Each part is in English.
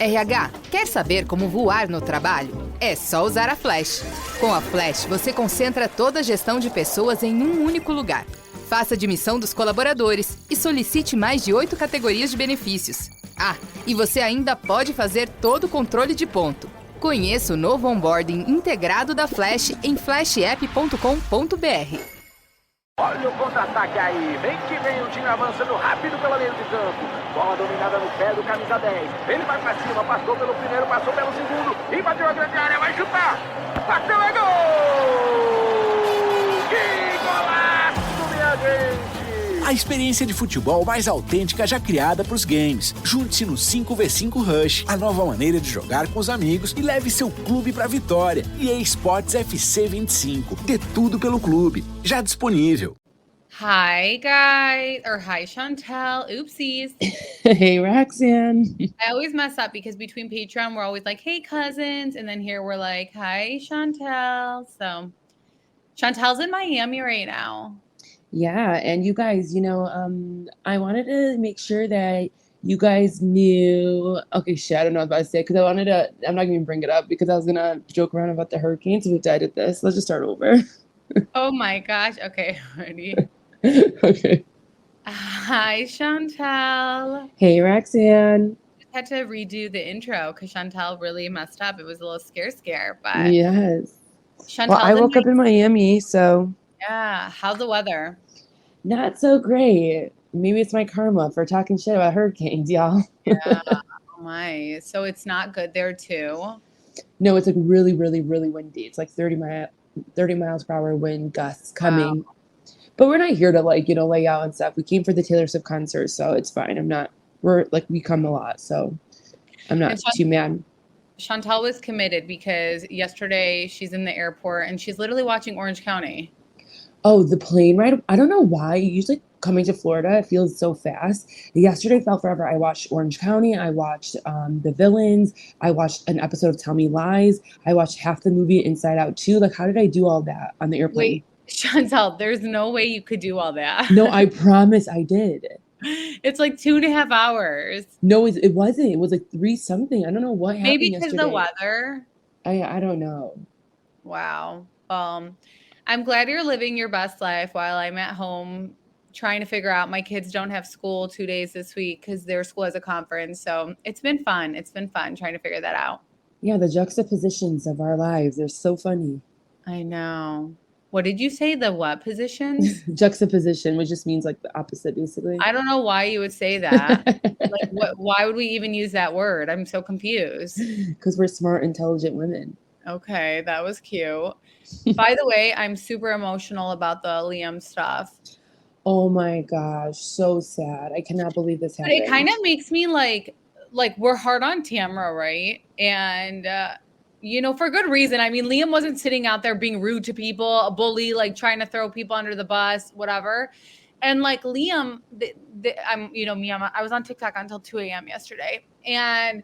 RH, quer saber como voar no trabalho? É só usar a Flash. Com a Flash, você concentra toda a gestão de pessoas em um único lugar. Faça a admissão dos colaboradores e solicite mais de 8 categorias de benefícios. Ah, e você ainda pode fazer todo o controle de ponto. Conheça o novo onboarding integrado da Flash em flashapp.com.br. Olha o contra-ataque aí, vem que vem o time avançando rápido pela linha de campo. Bola dominada no pé do camisa 10. Ele vai pra cima, passou pelo primeiro, passou pelo segundo. Invadiu a grande área, vai chutar. Bateu, é gol! Que golaço, minha gente! A experiência de futebol mais autêntica já criada para os games. Junte-se no 5v5 Rush, a nova maneira de jogar com os amigos e leve seu clube para a vitória. EA Sports FC 25. Dê tudo pelo clube. Já disponível. Hi, guys. Or hi, Chantel. Oopsies. Hey, Roxanne. I always mess up because between Patreon, we're always like, hey, cousins. And then here we're like, hi, Chantel. So Chantel's in Miami right now. Yeah, and you guys, I wanted to make sure that you guys knew. Okay, shit, I don't know what I was about to say because I'm not going to bring it up because I was going to joke around about the hurricane. So we died at this. Let's just start over. Oh my gosh. Okay, ready? Okay. Hi, Chantel. Hey, Roxanne. I had to redo the intro because Chantel really messed up. It was a little scare, but Yes. Chantel. Well, I woke up in Miami, so. Yeah. How's the weather? Not so great. Maybe it's my karma for talking shit about hurricanes, y'all. Yeah. Oh my. So it's not good there too? No, it's like really, really, really windy. It's like 30 miles per hour wind gusts coming. Wow. But we're not here to lay out and stuff. We came for the Taylor Swift concert, so it's fine. We come a lot, so I'm not too mad. Chantel was committed because yesterday she's in the airport and she's literally watching Orange County. Oh, the plane ride. I don't know why. Usually coming to Florida, it feels so fast. Yesterday felt forever. I watched Orange County. I watched The Villains. I watched an episode of Tell Me Lies. I watched half the movie Inside Out 2. Like, how did I do all that on the airplane? Wait, Chantel, there's no way you could do all that. No, I promise I did. It's like 2.5 hours. No, it wasn't. It was like 3 something. I don't know what happened Maybe because yesterday. the weather. I don't know. Wow. I'm glad you're living your best life while I'm at home trying to figure out my kids don't have school 2 days this week because their school has a conference. So it's been fun. It's been fun trying to figure that out. Yeah, the juxtapositions of our lives. They're so funny. I know. What did you say? The what positions? Juxtaposition, which just means like the opposite, basically. I don't know why you would say that. Why would we even use that word? I'm so confused. Because we're smart, intelligent women. Okay, that was cute. By the way, I'm super emotional about the Liam stuff. Oh my gosh, so sad. I cannot believe this happened. But it kind of makes me like we're hard on Tamra, right? And for good reason. I mean, Liam wasn't sitting out there being rude to people, a bully, like trying to throw people under the bus, whatever. And like Liam, I was on TikTok until 2 a.m. yesterday, and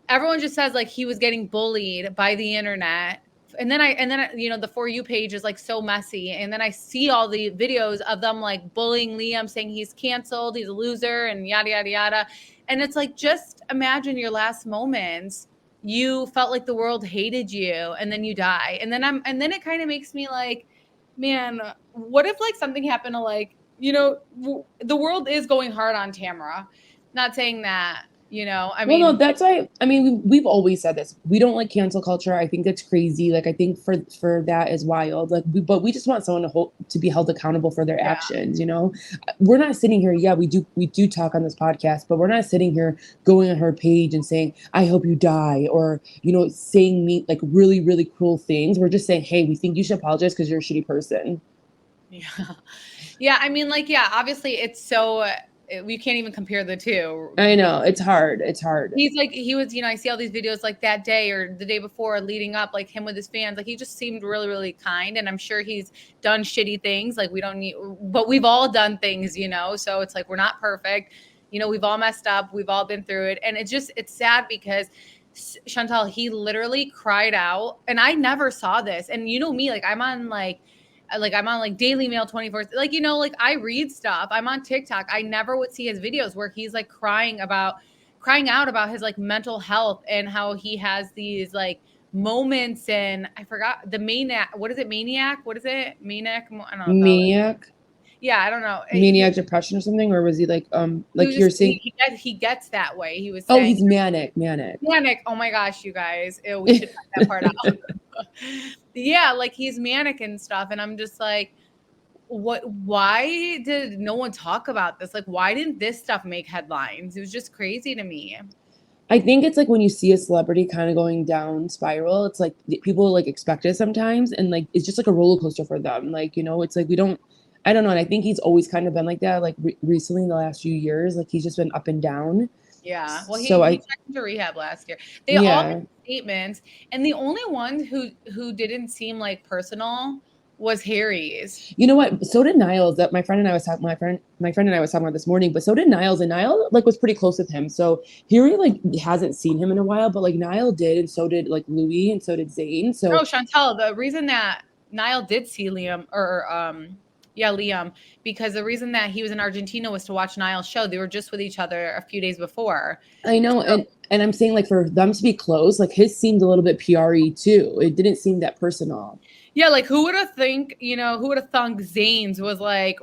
everyone just says like he was getting bullied by the internet. And then the For You page is like so messy. And then I see all the videos of them like bullying Liam, saying he's canceled, he's a loser, and yada, yada, yada. And it's like, just imagine your last moments. You felt like the world hated you, and then you die. And then it kind of makes me like, man, what if like something happened to like, the world is going hard on Tamara. Not saying that. No, that's why. I mean, we've always said this. We don't like cancel culture. I think that's crazy. Like, I think for that is wild. Like, but we just want someone to be held accountable for their actions. We're not sitting here. Yeah, we do talk on this podcast, but we're not sitting here going on her page and saying, "I hope you die," or saying like really, really cruel things. We're just saying, "Hey, we think you should apologize because you're a shitty person." Yeah. I mean, obviously, it's so. We can't even compare the two. I know. It's hard. He was, I see all these videos like that day or the day before leading up, like him with his fans. Like he just seemed really, really kind. And I'm sure he's done shitty things. Like but we've all done things, so it's like, we're not perfect. We've all messed up. We've all been through it. And it's sad because Chantel, he literally cried out, and I never saw this. And me, I'm on Daily Mail 24. I read stuff. I'm on TikTok. I never would see his videos where he's like crying crying out about his like mental health and how he has these like moments, and I forgot the maniac. What is it? Maniac? What is it? Maniac? I don't know. Maniac? Yeah, I don't know. Maniac depression or something, or was he like you're saying? He gets that way. He was Oh, saying, he's manic. manic. Oh my gosh, you guys, ew, we should cut that part out. Yeah, like he's manic and stuff, and I'm just like, what? Why did no one talk about this? Like, why didn't this stuff make headlines? It was just crazy to me. I think it's like when you see a celebrity kind of going down spiral, it's like people like expect it sometimes, and like it's just like a roller coaster for them. Like, you know, it's like I don't know. And I think he's always kind of been like that. Like recently, in the last few years, like he's just been up and down. Yeah. Well, he checked into rehab last year. They all made statements, and the only one who didn't seem like personal was Harry's. You know what? So did Niles. That my friend and I was talking about this morning. But so did Niles, and Niles like was pretty close with him. So Harry like hasn't seen him in a while, but like Niles did, and so did like Louis, and so did Zayn. So Chantel, the reason that Niall did see Liam because the reason that he was in Argentina was to watch Niall's show. They were just with each other a few days before. I know, and I'm saying like for them to be close, like his seemed a little bit PR-y too. It didn't seem that personal. Yeah, like who would have thunk Zayn's was like,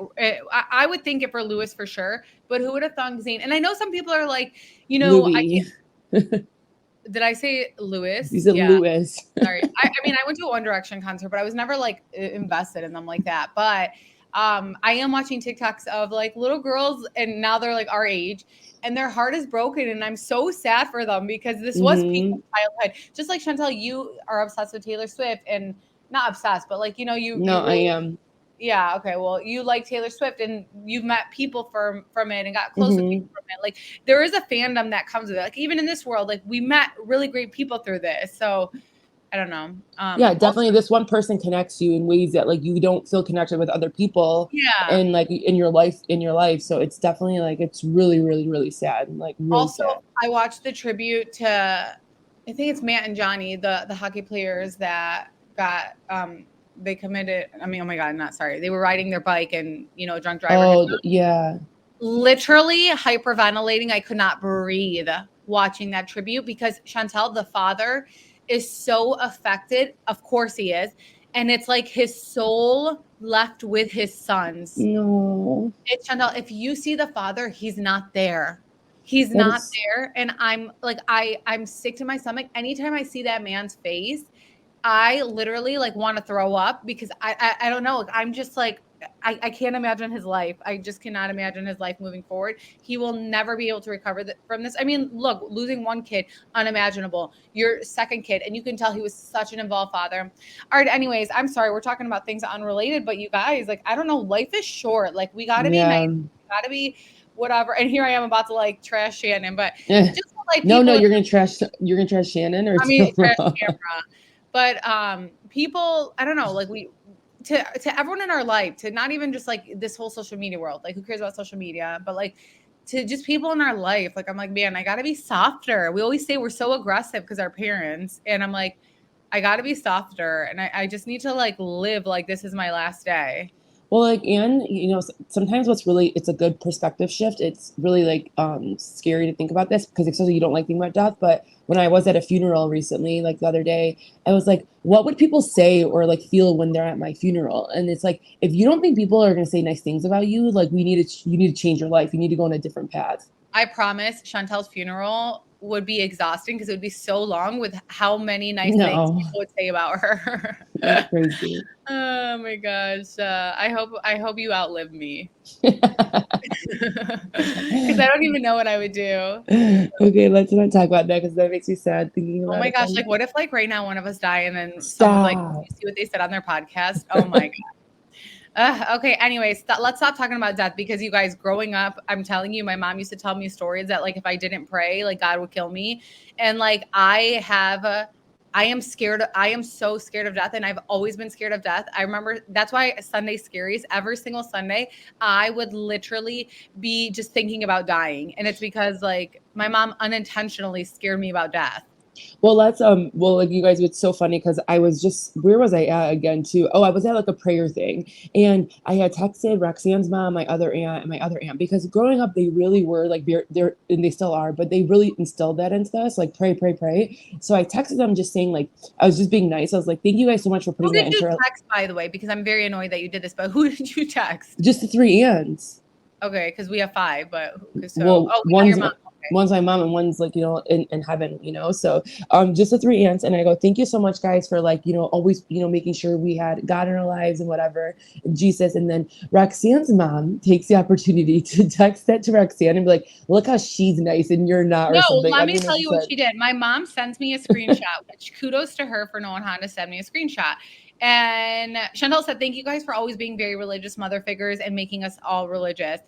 I would think it for Louis for sure, but who would have thunk Zayn? And I know some people are like, Louis. Did I say Louis? You said Louis. Sorry. I mean, I went to a One Direction concert, but I was never like invested in them like that. But I am watching TikToks of like little girls, and now they're like our age, and their heart is broken, and I'm so sad for them because this was people's childhood. Just like Chantel, you are obsessed with Taylor Swift, and not obsessed, but like, No, you really, I am. Yeah. Okay. Well, you like Taylor Swift, and you've met people from it and got close with people from it. Like there is a fandom that comes with it. Like even in this world, like we met really great people through this. So I don't know. Yeah, definitely. This one person connects you in ways that like you don't feel connected with other people. Yeah. And like in your life. So it's definitely like, it's really, really, really sad. Like really also, sad. I watched the tribute to, I think it's Matt and Johnny, the hockey players that got, they committed, I mean, oh my God, not sorry. They were riding their bike and, drunk driver. Oh, yeah. Literally hyperventilating. I could not breathe watching that tribute because Chantel, the father, is so affected. Of course he is. And it's like his soul left with his sons. No. It's Chantel. If you see the father, he's not there. He's not there. And I'm like, I'm sick to my stomach. Anytime I see that man's face, I literally like want to throw up because I don't know. I'm just like, I can't imagine his life. I just cannot imagine his life moving forward. He will never be able to recover from this. I mean, look, losing one kid, unimaginable. Your second kid, and you can tell he was such an involved father. All right, anyways, I'm sorry. We're talking about things unrelated, but you guys, like, I don't know. Life is short. Like, we got to be nice. We got to be whatever. And here I am about to like trash Shannon, but just like no, you're gonna trash Shannon or trash Tamra. But people, I don't know, like to everyone in our life, to not even just like this whole social media world, like who cares about social media, but like to just people in our life, like I'm like, man, I gotta be softer. We always say we're so aggressive because our parents, and I'm like, I gotta be softer, and I just need to like live like this is my last day. Well, like, and sometimes it's a good perspective shift. It's really like scary to think about this because especially you don't like thinking about death. But when I was at a funeral recently, like the other day, I was like, what would people say or like feel when they're at my funeral? And it's like, if you don't think people are going to say nice things about you, like you need to change your life. You need to go on a different path. I promise Chantel's funeral would be exhausting because it would be so long with how many nice things people would say about her. That's crazy. Oh my gosh. I hope you outlive me. Because I don't even know what I would do. Okay, let's not talk about that because that makes me sad thinking about it. Oh my gosh, like what if like right now one of us die and then someone like you see what they said on their podcast? Oh my God. Okay, anyways, let's stop talking about death because you guys, growing up, I'm telling you, my mom used to tell me stories that like if I didn't pray, like God would kill me. And like I am scared. I am so scared of death, and I've always been scared of death. I remember that's why Sunday Scaries, every single Sunday, I would literally be just thinking about dying. And it's because like my mom unintentionally scared me about death. Well, like you guys, it's so funny because where was I at again too? Oh, I was at like a prayer thing, and I had texted Roxanne's mom, my other aunt, and my other aunt, because growing up they really were like they're and they still are, but they really instilled that into us, like pray, pray, pray. So I texted them just saying, like, I was just being nice. I was like, thank you guys so much for Who putting that did you into text, by the way? Because I'm very annoyed that you did this, but who did you text? just the three aunts. Okay, because we have 5, but Well, not your mom. One's my mom and one's like, in heaven, so just the three aunts. And I go, thank you so much guys for like, always, making sure we had God in our lives and whatever, and Jesus. And then Roxanne's mom takes the opportunity to text that to Roxanne and be like, look how she's nice and you're not, or something. Let me tell you what she did. My mom sends me a screenshot, which kudos to her for knowing how to send me a screenshot. And Chantal said, thank you guys for always being very religious mother figures and making us all religious.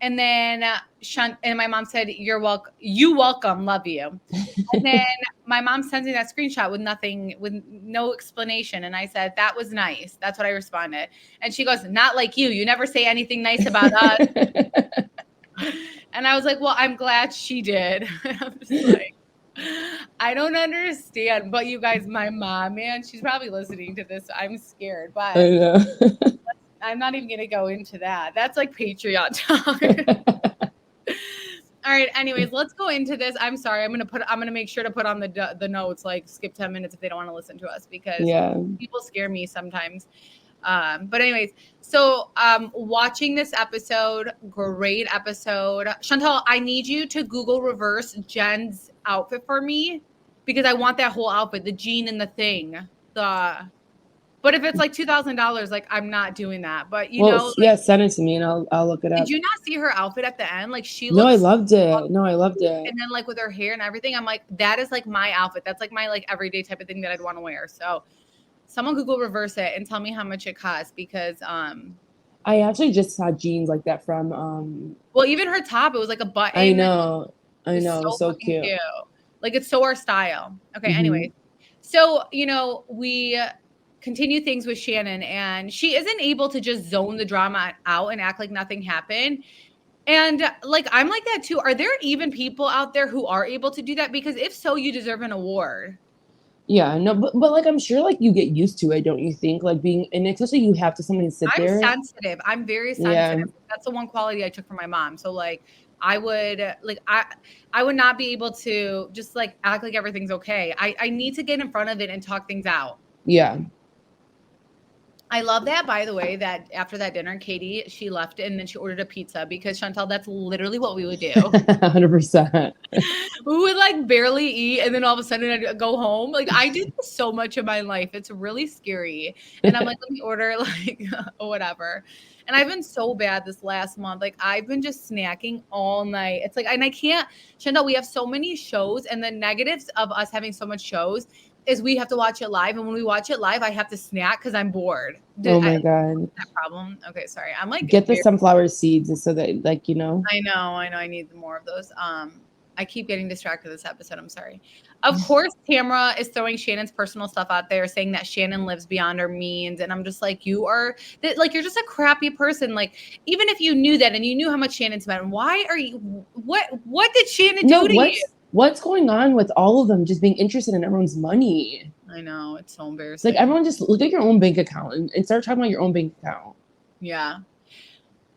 And then and my mom said, you're welcome. You welcome. Love you. And then my mom sends me that screenshot with no explanation. And I said, that was nice. That's what I responded. And she goes, not like you. You never say anything nice about us. And I was like, well, I'm glad she did. I'm just like, I don't understand. But you guys, my mom, man, she's probably listening to this. I'm scared. But I know. I'm not even going to go into that. That's like Patreon talk. All right. Anyways, let's go into this. I'm sorry. I'm going to make sure to put on the notes, like skip 10 minutes if they don't want to listen to us, because people scare me sometimes. But anyways, so watching this episode, great episode. Chantal, I need you to Google reverse Jenn's outfit for me, because I want that whole outfit, the jean and the thing. But if it's like $2,000, like I'm not doing that. But send it to me and I'll look it up. Did you not see her outfit at the end? Like No, I loved it. No, I loved it. And then like with her hair and everything, I'm like, that is like my outfit. That's like my like everyday type of thing that I'd want to wear. So someone Google reverse it and tell me how much it costs, because I actually just saw jeans like that from well, even her top, it was like a button. I know. So cute. Like it's so our style. Okay, anyways. So, we continue things with Shannon, and she isn't able to just zone the drama out and act like nothing happened. And like, I'm like that too. Are there even people out there who are able to do that? Because if so, you deserve an award. Yeah, no, but like, I'm sure like you get used to it, don't you think? Like and especially you have to somebody sit there. I'm sensitive. I'm very sensitive. Yeah. That's the one quality I took from my mom. So like, I would not be able to just like act like everything's okay. I need to get in front of it and talk things out. Yeah. I love that, by the way, that after that dinner, Katie, she left and then she ordered a pizza, because Chantal, that's literally what we would do. 100%. We would like barely eat, and then all of a sudden I'd go home. Like, I do this so much in my life. It's really scary. And I'm like, let me order like whatever. And I've been so bad this last month. Like, I've been just snacking all night. It's like, and I can't, Chantal, we have so many shows, and the negatives of us having so much shows is we have to watch it live. And when we watch it live, I have to snack because I'm bored. Oh my God. That problem. Okay. Sorry. I'm like, get the sunflower I know. I need more of those. I keep getting distracted this episode. I'm sorry. Of course, Tamra is throwing Shannon's personal stuff out there, saying that Shannon lives beyond her means. And I'm just like, you're just a crappy person. Like, even if you knew that and you knew how much Shannon spent, why are you, what did Shannon do to you? What's going on with all of them just being interested in everyone's money? I know. It's so embarrassing. Like, everyone just look at your own bank account and start talking about your own bank account. Yeah.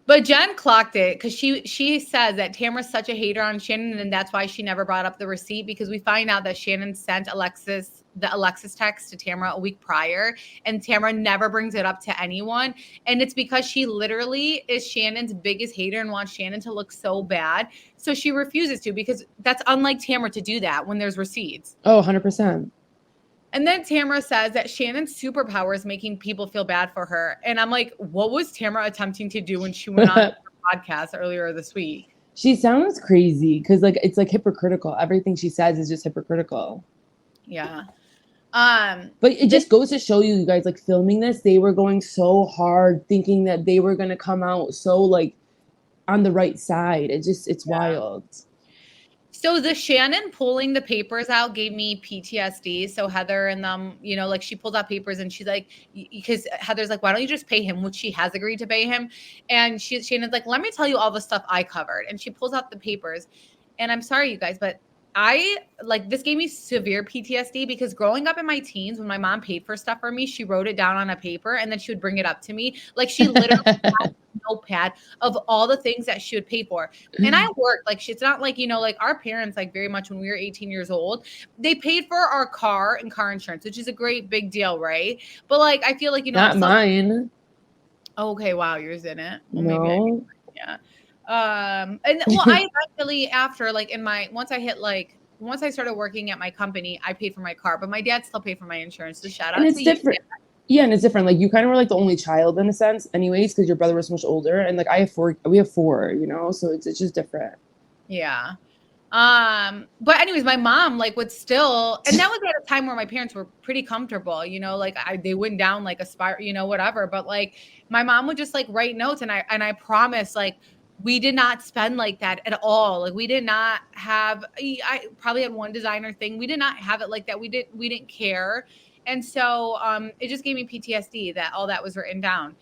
But Jenn clocked it, because she says that Tamara's such a hater on Shannon, and that's why she never brought up the receipt, because we find out that Shannon sent the Alexis text to Tamara a week prior, and Tamara never brings it up to anyone. And it's because she literally is Shannon's biggest hater and wants Shannon to look so bad. So she refuses to, because that's unlike Tamara to do that when there's receipts. Oh, 100%. And then Tamara says that Shannon's superpower is making people feel bad for her. And I'm like, what was Tamara attempting to do when she went on her podcast earlier this week? She sounds crazy, because like it's like hypocritical. Everything she says is just hypocritical. Yeah. But it just goes to show you guys, like, filming this, they were going so hard thinking that they were going to come out so like on the right side. It's wild. So the Shannon pulling the papers out gave me PTSD. So Heather and them, like she pulled out papers and she's like, because Heather's like, why don't you just pay him? Which she has agreed to pay him. And Shannon's like, let me tell you all the stuff I covered. And she pulls out the papers. And I'm sorry, you guys, but this gave me severe PTSD because growing up in my teens, when my mom paid for stuff for me, she wrote it down on a paper and then she would bring it up to me. Like she literally had a notepad of all the things that she would pay for. And I worked it's not like, like our parents, like very much when we were 18 years old, they paid for our car and car insurance, which is a great big deal. Right. But like, I feel like, Not mine. Okay. Wow. Yours didn't. Well, No. yeah. And well, I eventually after once I started working at my company, I paid for my car, but my dad still paid for my insurance. So shout out And it's to different. you. Yeah, and it's different. Like you kind of were like the only child in a sense, anyways, because your brother was much older, and like we have four, so it's just different. Yeah. But anyways, my mom would still, and that was at a time where my parents were pretty comfortable, they went down like a spiral, whatever. But like my mom would just write notes, and I promise we did not spend like that at all. Like we did not have, I probably had one designer thing. We did not have it like that. We didn't care. And so it just gave me PTSD that all that was written down.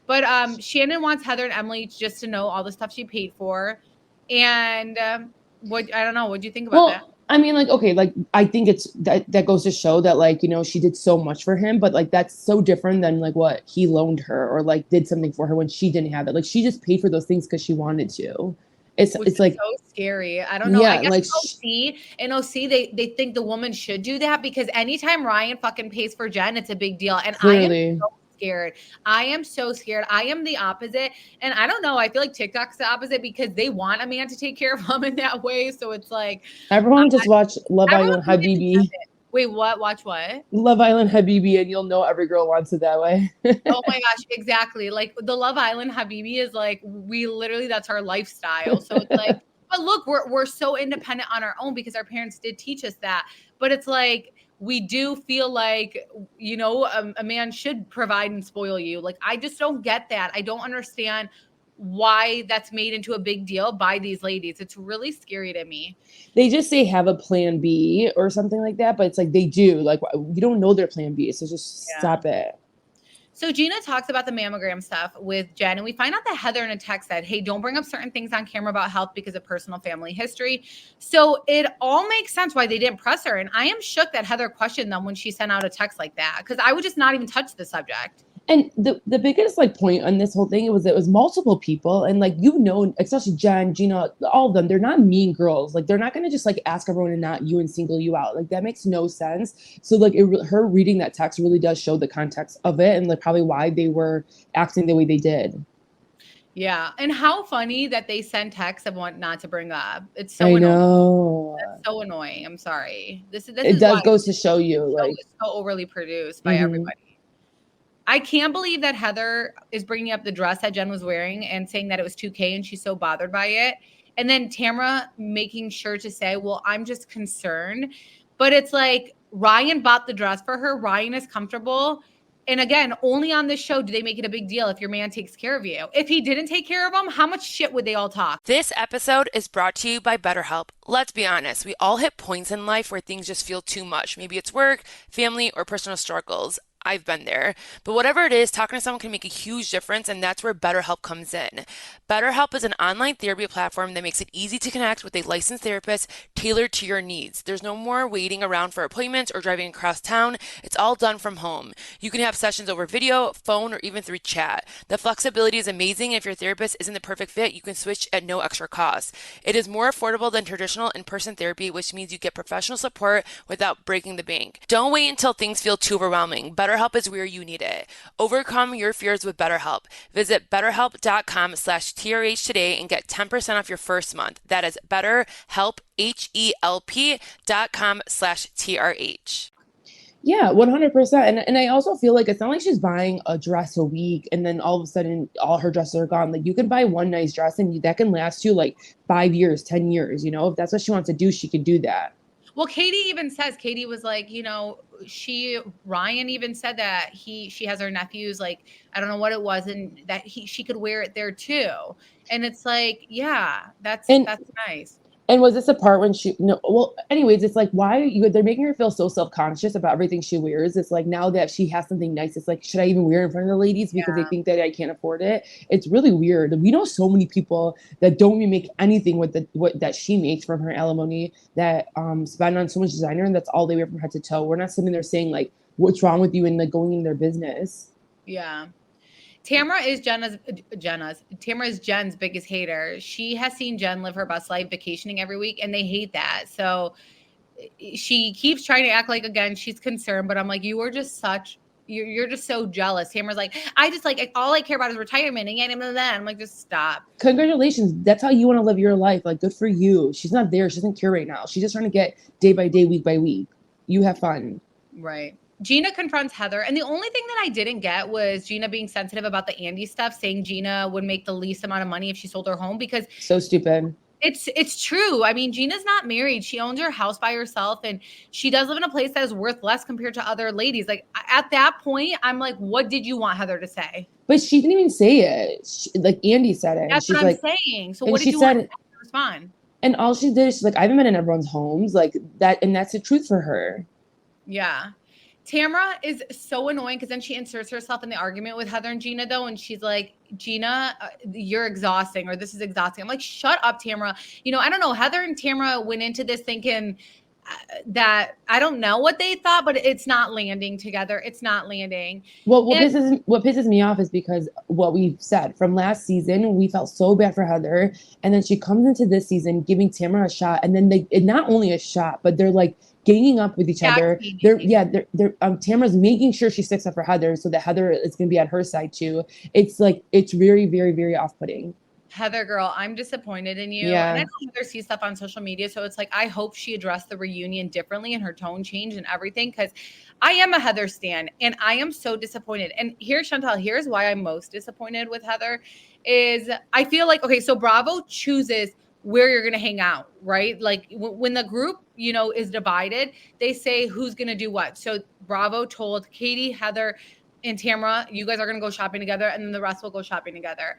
But Shannon wants Heather and Emily just to know all the stuff she paid for. And I don't know. What do you think about that? I mean, okay, I think it's that goes to show that she did so much for him, but that's so different than what he loaned her or did something for her when she didn't have it. Like she just paid for those things because she wanted to. It's like so scary. I don't know. Yeah, I guess in OC they think the woman should do that because anytime Ryan fucking pays for Jenn, it's a big deal. And clearly. I am so scared. I am so scared. I am the opposite. And I don't know. I feel like TikTok's the opposite because they want a man to take care of them in that way. So it's like everyone just watch Love Island Habibi. Wait, what? Watch what? Love Island Habibi, and you'll know every girl wants it that way. Oh my gosh, exactly. Like the Love Island Habibi is we literally, that's our lifestyle. So it's but look, we're so independent on our own because our parents did teach us that. But it's we do feel like, a man should provide and spoil you. I just don't get that. I don't understand why that's made into a big deal by these ladies. It's really scary to me. They just say have a plan B or something like that, but it's they do. You don't know their plan B, so just stop it. So Gina talks about the mammogram stuff with Jenn, and we find out that Heather in a text said, hey, don't bring up certain things on camera about health because of personal family history. So it all makes sense why they didn't press her. And I am shook that Heather questioned them when she sent out a text like that, because I would just not even touch the subject. And the biggest point on this whole thing it was multiple people, and especially Jenn, Gina, all of them, they're not mean girls. They're not gonna just ask everyone to not you and single you out. That makes no sense. So her reading that text really does show the context of it and probably why they were acting the way they did. Yeah, and how funny that they send texts of what not to bring up. It's so I annoying. know. That's so annoying. I'm sorry. This it does goes to show you it's so overly produced by everybody. I can't believe that Heather is bringing up the dress that Jenn was wearing and saying that it was 2K and she's so bothered by it. And then Tamra making sure to say, well, I'm just concerned. But it's Ryan bought the dress for her. Ryan is comfortable. And again, only on this show do they make it a big deal if your man takes care of you. If he didn't take care of him, how much shit would they all talk? This episode is brought to you by BetterHelp. Let's be honest, we all hit points in life where things just feel too much. Maybe it's work, family, or personal struggles. I've been there. But whatever it is, talking to someone can make a huge difference, and that's where BetterHelp comes in. BetterHelp is an online therapy platform that makes it easy to connect with a licensed therapist tailored to your needs. There's no more waiting around for appointments or driving across town. It's all done from home. You can have sessions over video, phone, or even through chat. The flexibility is amazing. If your therapist isn't the perfect fit, you can switch at no extra cost. It is more affordable than traditional in-person therapy, which means you get professional support without breaking the bank. Don't wait until things feel too overwhelming. BetterHelp is where you need it. Overcome your fears with BetterHelp. Visit BetterHelp.com/TRH today and get 10% off your first month. That is BetterHelp, HELP.com/TRH. Yeah, 100%. And I also feel it's not like she's buying a dress a week and then all of a sudden all her dresses are gone. You can buy one nice dress and that can last you 5 years, 10 years. If that's what she wants to do, she can do that. Well, Katie was Ryan even said that she has her nephews, I don't know what it was, and that she could wear it there too. And it's yeah, that's nice. And was this a part when she, no, well, anyways, it's like, they're making her feel so self-conscious about everything she wears. It's like, now that she has something nice, it's like, should I even wear it in front of the ladies because they think that I can't afford it? It's really weird. We know so many people that don't even make anything with what that she makes from her alimony, that spend on so much designer, and that's all they wear from head to toe. We're not sitting there saying like, what's wrong with you, and like going in their business. Yeah. Tamra is Jen's biggest hater. She has seen Jenn live her best life vacationing every week, and they hate that. So she keeps trying to act like, again, she's concerned, but I'm like, you're just so jealous. Tamra's like, I just like, all I care about is retirement and then I'm like, just stop. Congratulations. That's how you want to live your life. Like, good for you. She's not there. She doesn't care right now. She's just trying to get day by day, week by week. You have fun. Right. Gina confronts Heather. And the only thing that I didn't get was Gina being sensitive about the Andy stuff, saying Gina would make the least amount of money if she sold her home, because so stupid. It's true. I mean, Gina's not married. She owns her house by herself, and she does live in a place that is worth less compared to other ladies. Like, at that point, I'm like, what did you want Heather to say? But she didn't even say it. Like, Andy said it. That's she's what I'm like, saying. So what did you want Heather to respond? And all she did is she's like, I haven't been in everyone's homes. Like that, and that's the truth for her. Yeah. Tamra is so annoying because then she inserts herself in the argument with Heather and Gina, though, and she's like, Gina, you're exhausting, or this is exhausting. I'm like, shut up, Tamra. You know, I don't know. Heather and Tamra went into this thinking that I don't know what they thought, but it's not landing together. It's not landing. Well, what pisses me off is because what we've said from last season, we felt so bad for Heather, and then she comes into this season giving Tamra a shot, and then not only a shot, but they're like ganging up with each other. Tamra's making sure she sticks up for Heather so that Heather is going to be on her side too. It's like, it's very, very, very off-putting. Heather, girl, I'm disappointed in you. Yeah. And I know Heather sees stuff on social media, so it's like, I hope she addressed the reunion differently and her tone changed and everything, because I am a Heather stan, and I am so disappointed. And here's why I'm most disappointed with Heather is I feel like, okay, so Bravo chooses where you're going to hang out, right? Like when the group, you know, is divided, they say who's going to do what. So Bravo told Katie, Heather, and Tamra, you guys are going to go shopping together, and then the rest will go shopping together.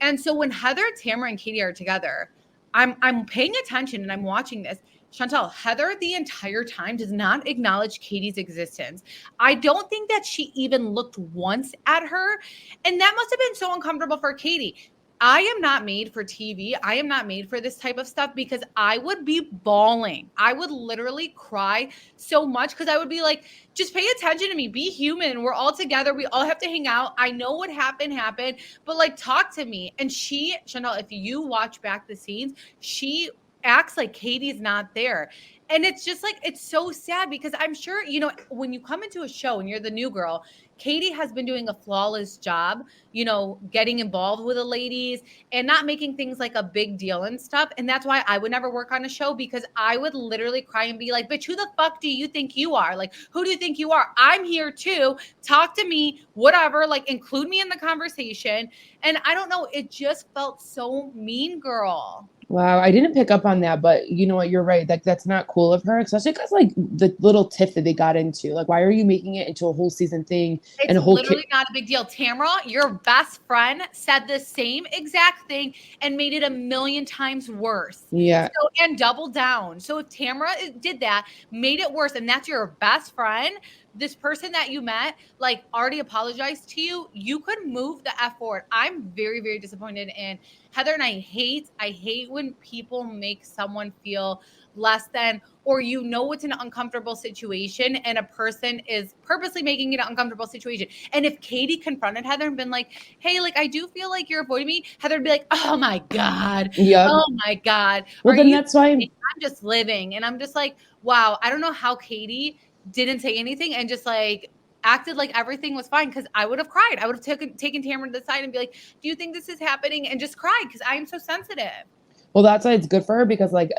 And so when Heather, Tamra, and Katie are together, I'm paying attention and I'm watching this. Chantal, Heather the entire time does not acknowledge Katie's existence. I don't think that she even looked once at her. And that must have been so uncomfortable for Katie. I am not made for TV. I am not made for this type of stuff, because I would be bawling. I would literally cry so much, because I would be like, just pay attention to me. Be human. We're all together. We all have to hang out. I know what happened, but like, talk to me. And Chantal, if you watch back the scenes, she acts like Katie's not there. And it's just like, it's so sad, because I'm sure, you know, when you come into a show and you're the new girl, Katie has been doing a flawless job, you know, getting involved with the ladies and not making things like a big deal and stuff. And that's why I would never work on a show, because I would literally cry and be like, bitch, who the fuck do you think you are? Like, who do you think you are? I'm here too. Talk to me, whatever, like include me in the conversation. And I don't know, it just felt so mean girl. Wow, I didn't pick up on that, but you know what? You're right. That's not cool of her, especially because like the little tiff that they got into. Like, why are you making it into a whole season thing? It's and a whole literally not a big deal. Tamra, your best friend, said the same exact thing and made it 1,000,000 times worse. Yeah. So, and double down. So if Tamra did that, made it worse, and that's your best friend, this person that you met, like, already apologized to you, you could move the F forward. I'm very, very disappointed in Heather, and I hate when people make someone feel less than, or you know it's an uncomfortable situation and a person is purposely making it an uncomfortable situation. And if Katie confronted Heather and been like, hey, like, I do feel like you're avoiding me, Heather would be like, oh my God. Yep. Oh my God. Well, then that's why I'm just living. And I'm just like, wow, I don't know how Katie didn't say anything and just like acted like everything was fine, because I would have cried. I would have taken Tamra to the side and be like, do you think this is happening? And just cried, because I am so sensitive. Well, that's why it's good for her, because like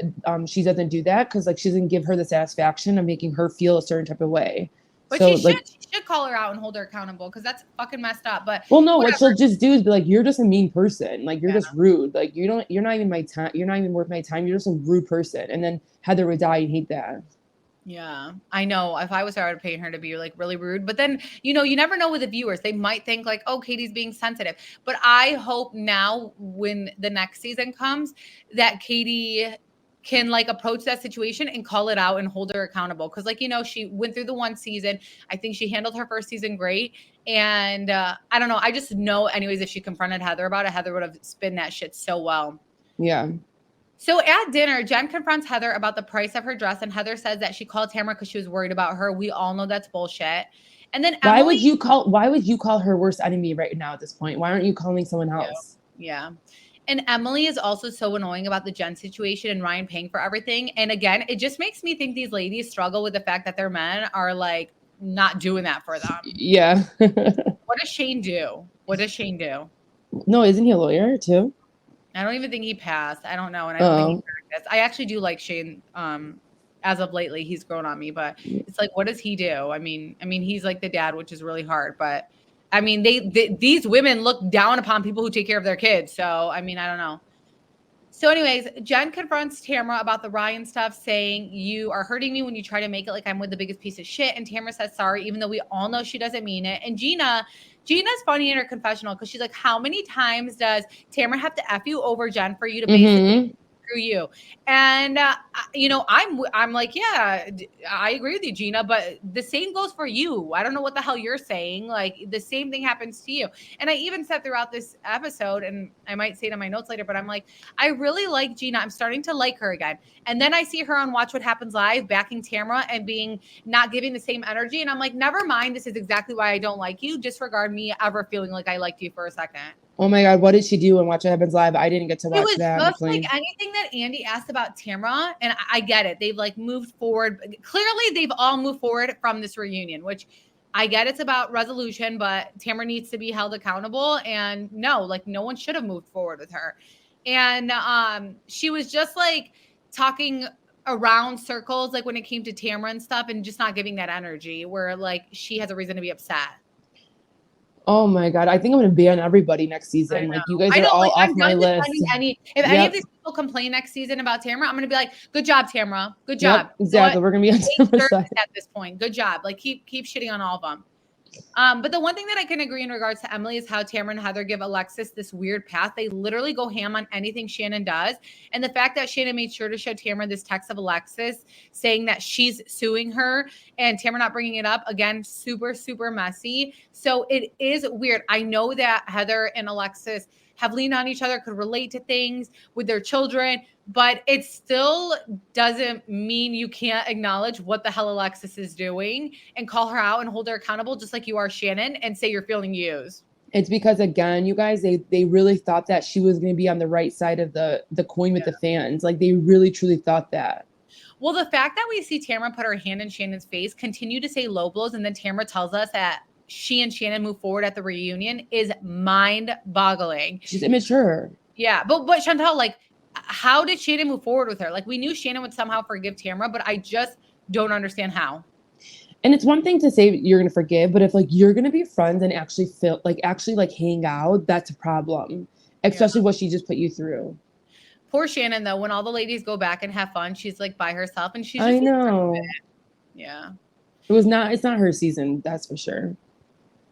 she doesn't do that, because like she doesn't give her the satisfaction of making her feel a certain type of way. But so, she should call her out and hold her accountable, because that's fucking messed up. But well, no, whatever. What she'll just do is be like, you're just a mean person. Like, you're just rude. Like, you're not even my time. You're not even worth my time. You're just a rude person. And then Heather would die and hate that. Yeah, I know. If I was her, I would pay her to be like really rude. But then, you know, you never know with the viewers. They might think like, oh, Katie's being sensitive. But I hope now when the next season comes that Katie can like approach that situation and call it out and hold her accountable. Cause like, she went through the one season. I think she handled her first season great. And I don't know. I just know anyways, if she confronted Heather about it, Heather would have spun that shit so well. Yeah. So at dinner, Jenn confronts Heather about the price of her dress. And Heather says that she called Tamara because she was worried about her. We all know that's bullshit. And then why would you call her worst enemy right now at this point? Why aren't you calling someone else? Yeah. And Emily is also so annoying about the Jenn situation and Ryan paying for everything. And again, it just makes me think these ladies struggle with the fact that their men are like not doing that for them. Yeah. What does Shane do? No, isn't he a lawyer too? I don't even think he passed. I don't know. And I don't think he practiced. I actually do like Shane. As of lately, he's grown on me, but it's like, what does he do? I mean, he's like the dad, which is really hard, but I mean, these women look down upon people who take care of their kids. So, I mean, I don't know. So anyways, Jenn confronts Tamra about the Ryan stuff, saying, you are hurting me when you try to make it like I'm with the biggest piece of shit. And Tamra says sorry, even though we all know she doesn't mean it. And Gina's funny in her confessional because she's like, how many times does Tamra have to F you over, Jenn, for you to basically screw you? And, I'm like, yeah, I agree with you, Gina, but the same goes for you. I don't know what the hell you're saying. Like the same thing happens to you. And I even said throughout this episode, and I might say it in my notes later, but I'm like, I really like Gina. I'm starting to like her again. And then I see her on Watch What Happens Live backing Tamra and not giving the same energy. And I'm like, never mind. This is exactly why I don't like you. Disregard me ever feeling like I liked you for a second. Oh my God, what did she do in Watch What Happens Live? I didn't get to watch that. It was just like anything that Andy asked about Tamra, and I get it. They've like moved forward. Clearly, they've all moved forward from this reunion, which I get it's about resolution, but Tamra needs to be held accountable. And no one should have moved forward with her. And she was just like talking around circles, like when it came to Tamra and stuff, and just not giving that energy where like she has a reason to be upset. Oh my God. I think I'm going to ban everybody next season. Like you guys are all off my list. If any of these people complain next season about Tamra, I'm going to be like, good job, Tamra. Good job. Yep, exactly. We're going to be on Tamra's side at this point. Good job. Like keep shitting on all of them. But the one thing that I can agree in regards to Emily is how Tamra and Heather give Alexis this weird path. They literally go ham on anything Shannon does. And the fact that Shannon made sure to show Tamra this text of Alexis saying that she's suing her and Tamra not bringing it up, again, super, super messy. So it is weird. I know that Heather and Alexis have leaned on each other, could relate to things with their children, but it still doesn't mean you can't acknowledge what the hell Alexis is doing and call her out and hold her accountable, just like you are Shannon, and say you're feeling used. It's because, again, you guys, they really thought that she was going to be on the right side of the coin with the fans. Like they really, truly thought that. Well, the fact that we see Tamra put her hand in Shannon's face, continue to say low blows, and then Tamra tells us that she and Shannon move forward at the reunion is mind-boggling. She's immature. Yeah, but Chantal, like, how did Shannon move forward with her? Like, we knew Shannon would somehow forgive Tamra, but I just don't understand how. And it's one thing to say you're going to forgive, but if like you're going to be friends and actually hang out, that's a problem. Especially what she just put you through. Poor Shannon, though, when all the ladies go back and have fun, she's like by herself, and she's just I know. Yeah. It's not her season, that's for sure.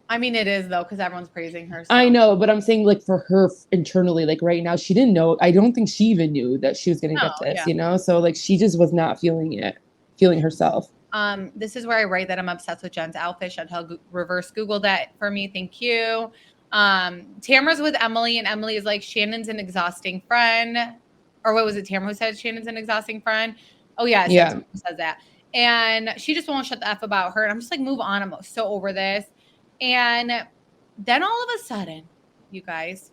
I mean, it is, though, because everyone's praising her. So. I know, but I'm saying, like, for her internally, like, right now, she didn't know. I don't think she even knew that she was going to get this, you know? So, like, she just was not feeling herself. This is where I write that I'm obsessed with Jen's outfit. Chantal reverse Googled that for me. Thank you. Tamra's with Emily, and Emily is like, Shannon's an exhausting friend. Or what was it, Tamra who said Shannon's an exhausting friend? Oh, yeah. Tamra says that. And she just won't shut the F about her. And I'm just like, move on. I'm so over this. And then all of a sudden, you guys,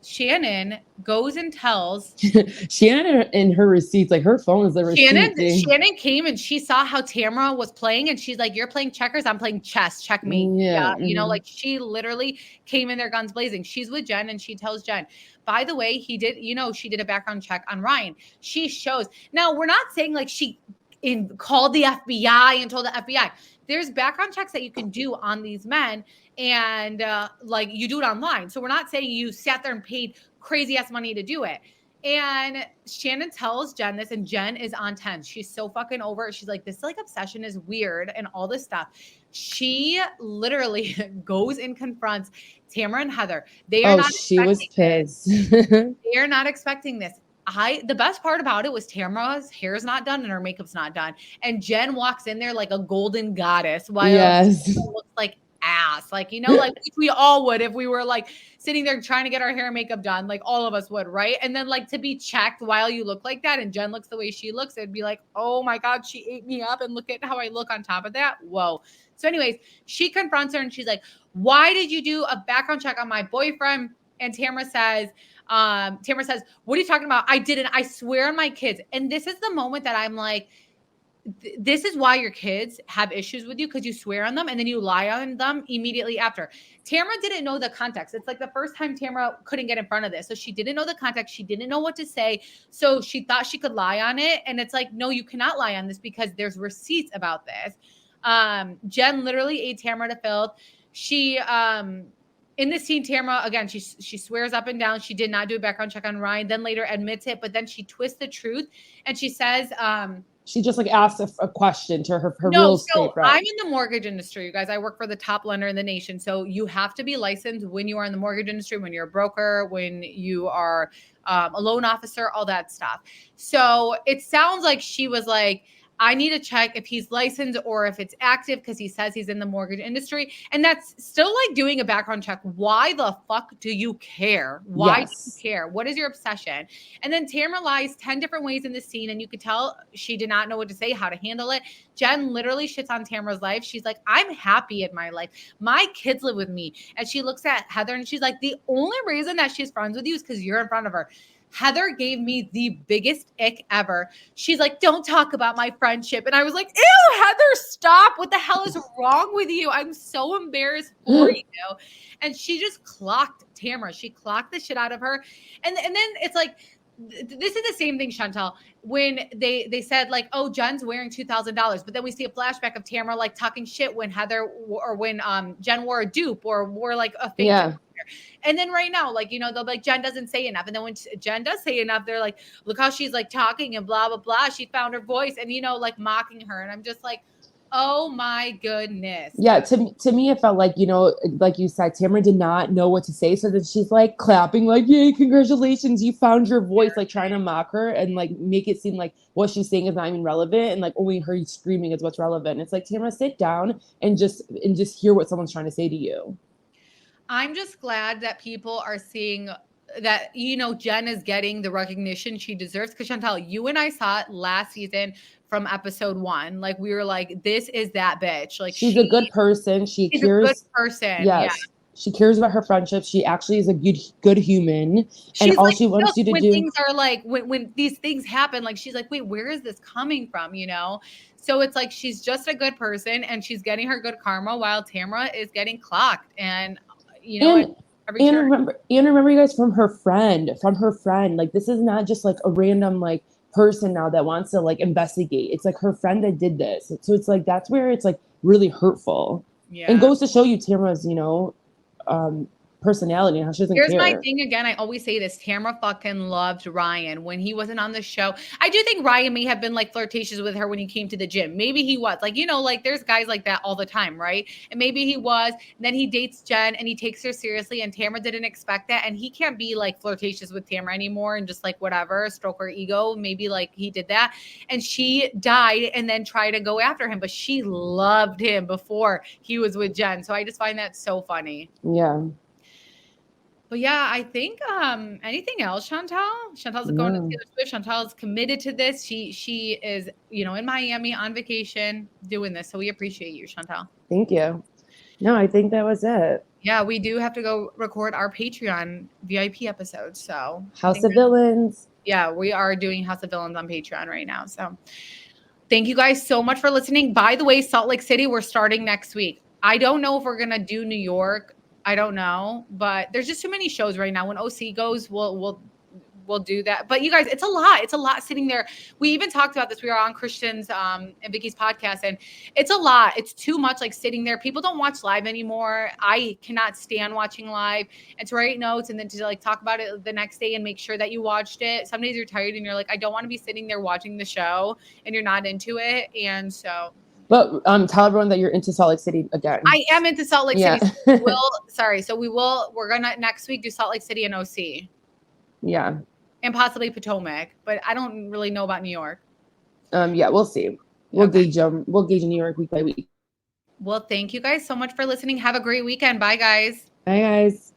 Shannon goes and tells Shannon in her receipts, like her phone is the receipt. Shannon came and she saw how Tamra was playing, and she's like, "You're playing checkers, I'm playing chess. Check me." Yeah. You know, like she literally came in there guns blazing. She's with Jenn, and she tells Jenn, by the way, she did a background check on Ryan. She shows. Now, we're not saying like she called the FBI and told the FBI. There's background checks that you can do on these men, and like you do it online. So we're not saying you sat there and paid crazy ass money to do it. And Shannon tells Jenn this, and Jenn is on 10. She's so fucking over it. She's like, this like obsession is weird and all this stuff. She literally goes and confronts Tamra and Heather. They are not. She was pissed. They are not expecting this. the best part about it was Tamara's hair's not done and her makeup's not done. And Jenn walks in there like a golden goddess while Yes. it looks like ass. Like, you know, like we all would if we were like sitting there trying to get our hair and makeup done, like all of us would, right? And then like to be checked while you look like that and Jenn looks the way she looks, it'd be like, oh my God, she ate me up and look at how I look on top of that. Whoa. So anyways, she confronts her and she's like, why did you do a background check on my boyfriend? And Tamra says, what are you talking about? I didn't. I swear on my kids. And this is the moment that I'm like, this is why your kids have issues with you, because you swear on them and then you lie on them immediately after. Tamra didn't know the context. It's like the first time Tamra couldn't get in front of this. So she didn't know the context. She didn't know what to say. So she thought she could lie on it. And it's like, no, you cannot lie on this because there's receipts about this. Jenn literally ate Tamra to filth. She, in this scene, Tamra, again, she swears up and down she did not do a background check on Ryan, then later admits it, but then she twists the truth and she says, she just like asked a question to her real estate friend. I'm in the mortgage industry, you guys. I work for the top lender in the nation. So you have to be licensed when you are in the mortgage industry, when you're a broker, when you are a loan officer, all that stuff. So it sounds like she was like, I need to check if he's licensed or if it's active because he says he's in the mortgage industry. And that's still like doing a background check. Why the fuck do you care? Why do you care? What is your obsession? And then Tamra lies 10 different ways in the scene. And you could tell she did not know what to say, how to handle it. Jenn literally shits on Tamra's life. She's like, I'm happy in my life. My kids live with me. And she looks at Heather and she's like, the only reason that she's friends with you is because you're in front of her. Heather gave me the biggest ick ever. She's like, don't talk about my friendship. And I was like, ew, Heather, stop. What the hell is wrong with you? I'm so embarrassed for you. And she just clocked Tamra. She clocked the shit out of her. And then it's like, this is the same thing, Chantal, when they said like, oh, Jen's wearing $2,000. But then we see a flashback of Tamra like talking shit when Heather or when Jenn wore a dupe or wore like a fake. Yeah. And then right now, like, you know, they'll be like, Jenn doesn't say enough. And then when Jenn does say enough, they're like, look how she's like talking and blah, blah, blah. She found her voice and, you know, like mocking her. And I'm just like, oh my goodness. Yeah. To me, it felt like, you know, like you said, Tamra did not know what to say. So that she's like clapping like, yay, congratulations. You found your voice, like trying to mock her and like make it seem like what she's saying is not even relevant. And like only her screaming is what's relevant. It's like, Tamra, sit down and just hear what someone's trying to say to you. I'm just glad that people are seeing that, you know, Jenn is getting the recognition she deserves. Because Chantal, you and I saw it last season from episode 1. Like we were like, this is that bitch. Like she's a good person. She's a good person. Yes. Yeah. She cares about her friendship. She actually is a good human. She's and all like, she wants you to when do. Things are like when these things happen, like she's like, wait, where is this coming from? You know? So it's like she's just a good person and she's getting her good karma while Tamra is getting clocked. And you know, remember you guys from her friend, like this is not just like a random like person now that wants to like investigate. It's like her friend that did this. So it's like, that's where it's like really hurtful. Yeah. And goes to show you Tamra's, you know, personality and how she doesn't care. Here's my thing again. I always say this. Tamra fucking loved Ryan when he wasn't on the show. I do think Ryan may have been like flirtatious with her when he came to the gym. Maybe he was like, you know, like there's guys like that all the time, right? And maybe he was. And then he dates Jenn and he takes her seriously and Tamra didn't expect that. And he can't be like flirtatious with Tamra anymore and just like whatever, stroke her ego. Maybe like he did that. And she died and then tried to go after him. But she loved him before he was with Jenn. So I just find that so funny. Yeah. But yeah, I think anything else, Chantal? Chantal's going to Taylor Swift. Chantal's committed to this. She is, you know, in Miami on vacation doing this. So we appreciate you, Chantal. Thank you. No, I think that was it. Yeah, we do have to go record our Patreon VIP episode. So House of Villains. Yeah, we are doing House of Villains on Patreon right now. So thank you guys so much for listening. By the way, Salt Lake City, we're starting next week. I don't know if we're going to do New York. I don't know, but there's just too many shows right now. When OC goes, we'll do that. But you guys, it's a lot. It's a lot sitting there. We even talked about this. We were on Christian's and Vicky's podcast, and it's a lot. It's too much like sitting there. People don't watch live anymore. I cannot stand watching live. And to write notes and then to like talk about it the next day and make sure that you watched it. Some days you're tired and you're like, I don't want to be sitting there watching the show and you're not into it. And so... But tell everyone that you're into Salt Lake City again. I am into Salt Lake City. So we're gonna next week do Salt Lake City and OC. Yeah. and possibly Potomac, but I don't really know about New York. Yeah, we'll see. We'll gauge them. We'll gauge New York week by week. Well, thank you guys so much for listening. Have a great weekend. Bye, guys. Bye, guys.